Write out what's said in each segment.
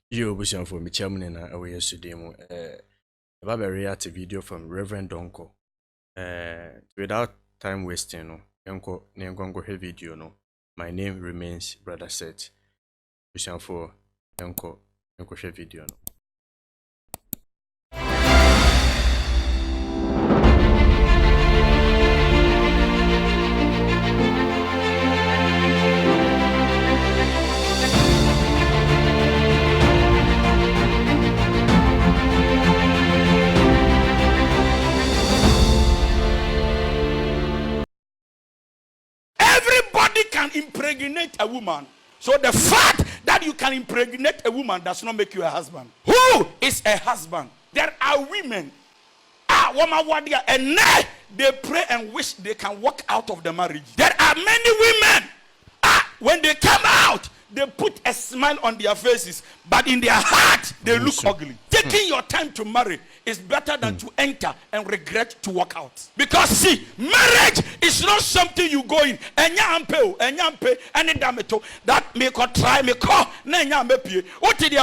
Yo, Bushan for me, chairman, and away yesterday. About a reactive video from Reverend Donko. Without time wasting, no, Nyango video, no. My name remains Brother Seth. Bushan for Nyango video, no. Everybody can impregnate a woman. So the fact that you can impregnate a woman does not make you a husband. Who is a husband? There are women. And they pray and wish they can walk out of the marriage. There are many women. When they come out, they put a smile on their faces, but in their heart, they look ugly. Taking your time to marry is better than to enter and regret to walk out. Because see, marriage is not something you go in. That make or try me call. What did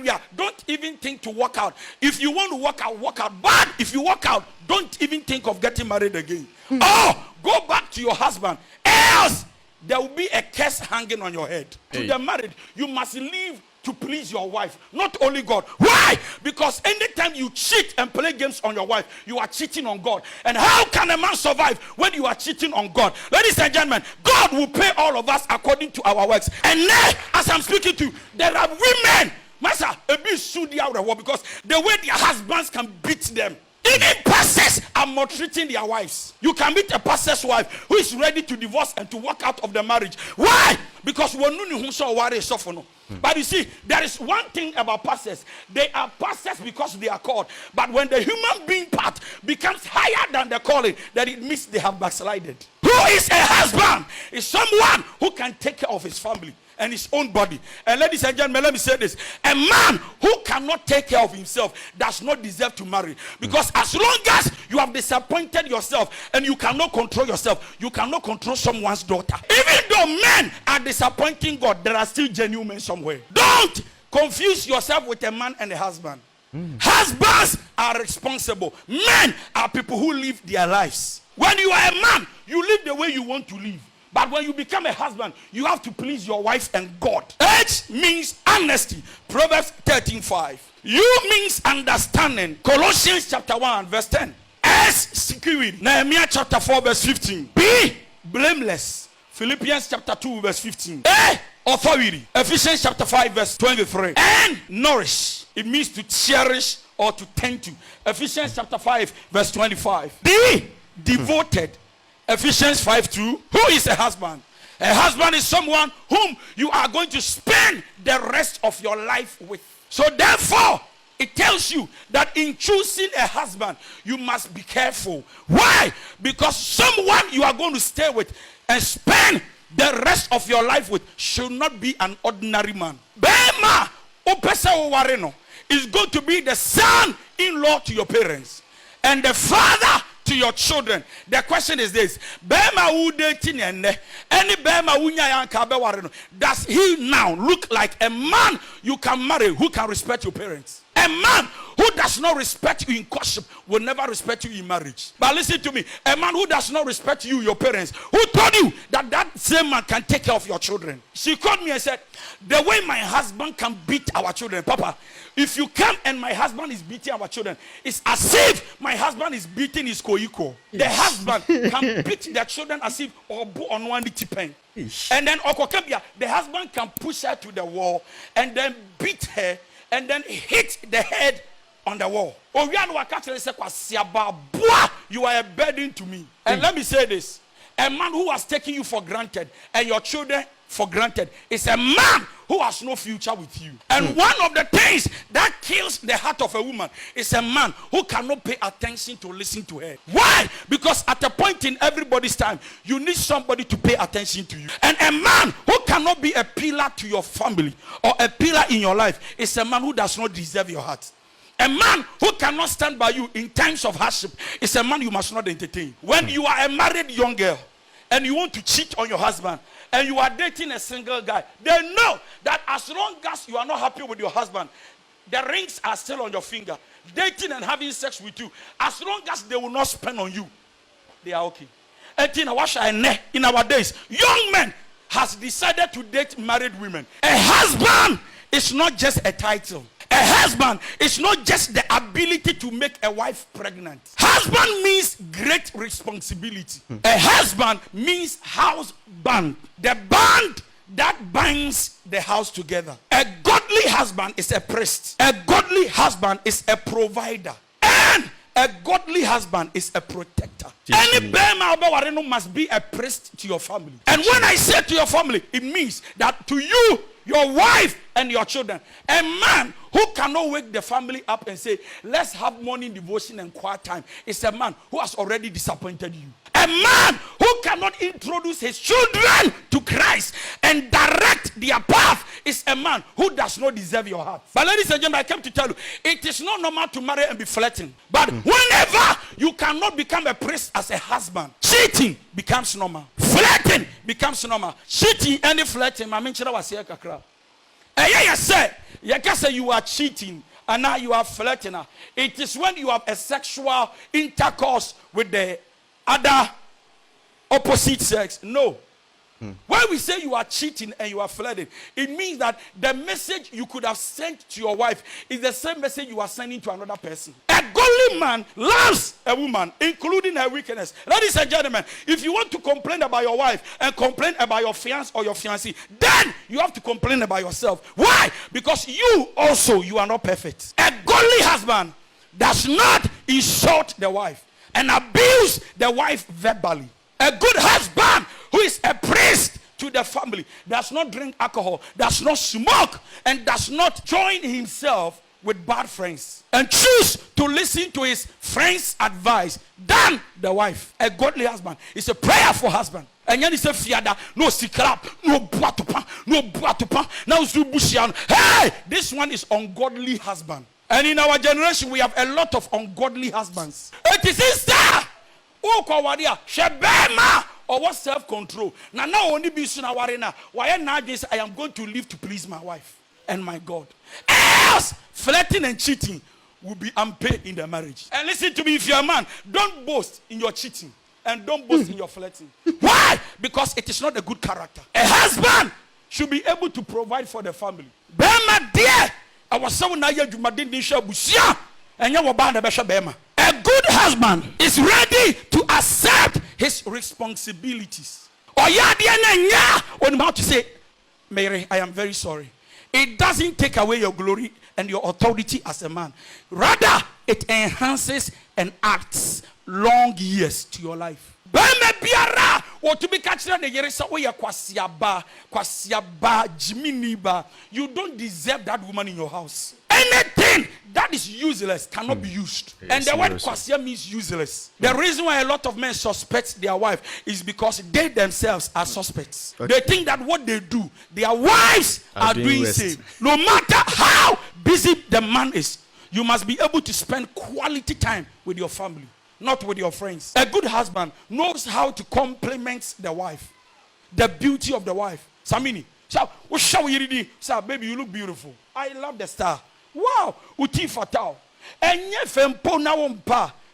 you don't even think to walk out. If you want to walk out, walk out. But if you walk out, don't even think of getting married again. Oh, go back to your husband. Else there will be a curse hanging on your head. To the married, you must live to please your wife, not only God. Why? Because anytime you cheat and play games on your wife, you are cheating on God. And how can a man survive when you are cheating on God? Ladies and gentlemen, God will pay all of us according to our works. And now, as I'm speaking to you, there are women, Master, a bit sued out the war because the way their husbands can beat them. Even pastors are maltreating their wives. You can meet a pastor's wife who is ready to divorce and to walk out of the marriage. Why? Because we know who saw worry suffer. But you see, there is one thing about pastors. They are pastors because they are called. But when the human being part becomes higher than the calling, then it means they have backslided. Who is a husband? Is someone who can take care of his family and his own body. And ladies and gentlemen, let me say this. A man who cannot take care of himself does not deserve to marry. Because as long as you have disappointed yourself and you cannot control yourself, you cannot control someone's daughter. Even though men are disappointing God, there are still genuine men somewhere. Don't confuse yourself with a man and a husband. Husbands are responsible. Men are people who live their lives. When you are a man, you live the way you want to live. But when you become a husband, you have to please your wife and God. Age means honesty. Proverbs 13:5. You means understanding. Colossians chapter 1 verse 10. S security. Nehemiah chapter 4 verse 15. Be blameless. Philippians chapter 2 verse 15. A authority. Ephesians chapter 5 verse 23. And nourish. It means to cherish or to tend to. Ephesians chapter 5 verse 25. Be devoted. Ephesians 5:2. Who is a husband? A husband is someone whom you are going to spend the rest of your life with. So therefore, it tells you that in choosing a husband, you must be careful. Why? Because someone you are going to stay with and spend the rest of your life with should not be an ordinary man. Bema opesa owareno is going to be the son-in-law to your parents and the father to your children. The question is this: does he now look like a man you can marry who can respect your parents? A man who does not respect you in courtship will never respect you in marriage. But listen to me, a man who does not respect you, your parents, who told you that that same man can take care of your children? She called me and said, the way my husband can beat our children, Papa, if you come and my husband is beating our children, it's as if my husband is beating his co-equal. The husband can beat their children as if on one pen. And then the husband can push her to the wall and then beat her and then hit the head on the wall. You are a burden to me. And let me say this: a man who has taken you for granted and your children for granted is a man who has no future with you. And one of the things that kills the heart of a woman is a man who cannot pay attention to listen to her. Why? Because at a point in everybody's time, you need somebody to pay attention to you. And a man who cannot be a pillar to your family or a pillar in your life is a man who does not deserve your heart. A man who cannot stand by you in times of hardship is a man you must not entertain. When you are a married young girl and you want to cheat on your husband, and you are dating a single guy, they know that as long as you are not happy with your husband, the rings are still on your finger. Dating and having sex with you, as long as they will not spend on you, they are okay. And in our days, young men has decided to date married women. A husband is not just a title. A husband is not just the ability to make a wife pregnant. Husband means great responsibility. A husband means house band. The band that binds the house together. A godly husband is a priest. A godly husband is a provider. And a godly husband is a protector. Any Bema must be a priest to your family. And when I say to your family, it means that to you, your wife, and your children, a man who cannot wake the family up and say, let's have morning devotion and quiet time, is a man who has already disappointed you. A man who cannot introduce his children to Christ and direct their path is a man who does not deserve your heart. But ladies and gentlemen, I came to tell you, it is not normal to marry and be flirting. But whenever you cannot become a priest as a husband, cheating becomes normal. Flirting becomes normal. Cheating and flirting, I mentioned was here kakra. And you say you are cheating and now you are flirting. It is when you have a sexual intercourse with the other opposite sex. No. When we say you are cheating and you are flirting, it means that the message you could have sent to your wife is the same message you are sending to another person. A godly man loves a woman, including her weakness. Ladies and gentlemen, if you want to complain about your wife and complain about your fiancé or your fiancée, then you have to complain about yourself. Why? Because you are not perfect. A godly husband does not insult the wife and abuse the wife verbally. A good husband who is a priest to the family does not drink alcohol, does not smoke, and does not join himself with bad friends and choose to listen to his friends' advice than the wife. A godly husband is a prayerful husband. And then he said, "Fiada, no sikrap, no buatupa, no buatupa, no zubushian." Hey, this one is ungodly husband. And in our generation, we have a lot of ungodly husbands. It is sister. Shebema or what self-control. Now only be soon why not this I am going to live to please my wife and my God. Else flirting and cheating will be unpaid in the marriage. And listen to me, if you're a man, don't boast in your cheating and don't boast in your flirting. Why? Because it is not a good character. A husband should be able to provide for the family. Bema dear, I was so na ya jumadin nisha busia and ya wabanda besha bema. A good husband is ready to accept his responsibilities. Or when about to say, Mary, I am very sorry. It doesn't take away your glory and your authority as a man. Rather, it enhances and adds long years to your life. You don't deserve that woman in your house. Anything that is useless cannot be used. And the word kwasia means useless. The reason why a lot of men suspect their wife is because they themselves are suspects. Okay. They think that what they do, their wives are doing same. No matter how busy the man is, you must be able to spend quality time with your family, not with your friends. A good husband knows how to compliment the wife, the beauty of the wife. Samini, so baby, you look beautiful. I love the star. Wow, uti fatal.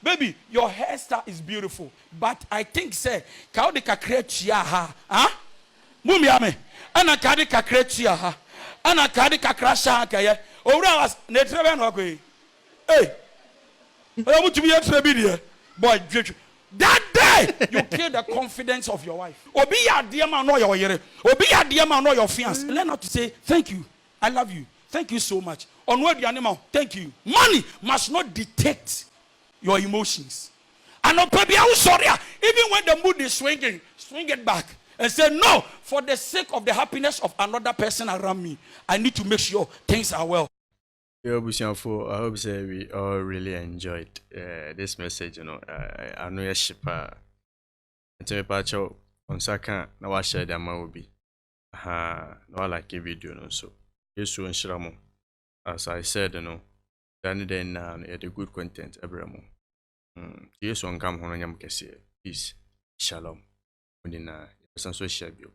Baby, your hairstyle is beautiful. But I think say, kaudika kretia ha, huh? Mumiame, ana kadika kretia ha, ana kadika krasha kaya. Ora was netrebe no akwe. Hey, I want to be a boy. That day, you kill the confidence of your wife. Obi ya dear man know your yere. Obi ya dear man know your fiancé. Learn how to say thank you. I love you. Thank you so much. Onward the animal. Thank you. Money must not dictate your emotions. And not sorry. Even when the mood is swinging, swing it back and say no. For the sake of the happiness of another person around me, I need to make sure things are well. I hope we all really enjoyed this message. You know, I know your shipper. And me pacho on saka na wa share the amount no like a video no so. Yes, as I said, you know, then the good content every month. Yes, on come home and peace. Shalom. nyinaa yɛsan so ahyia bio.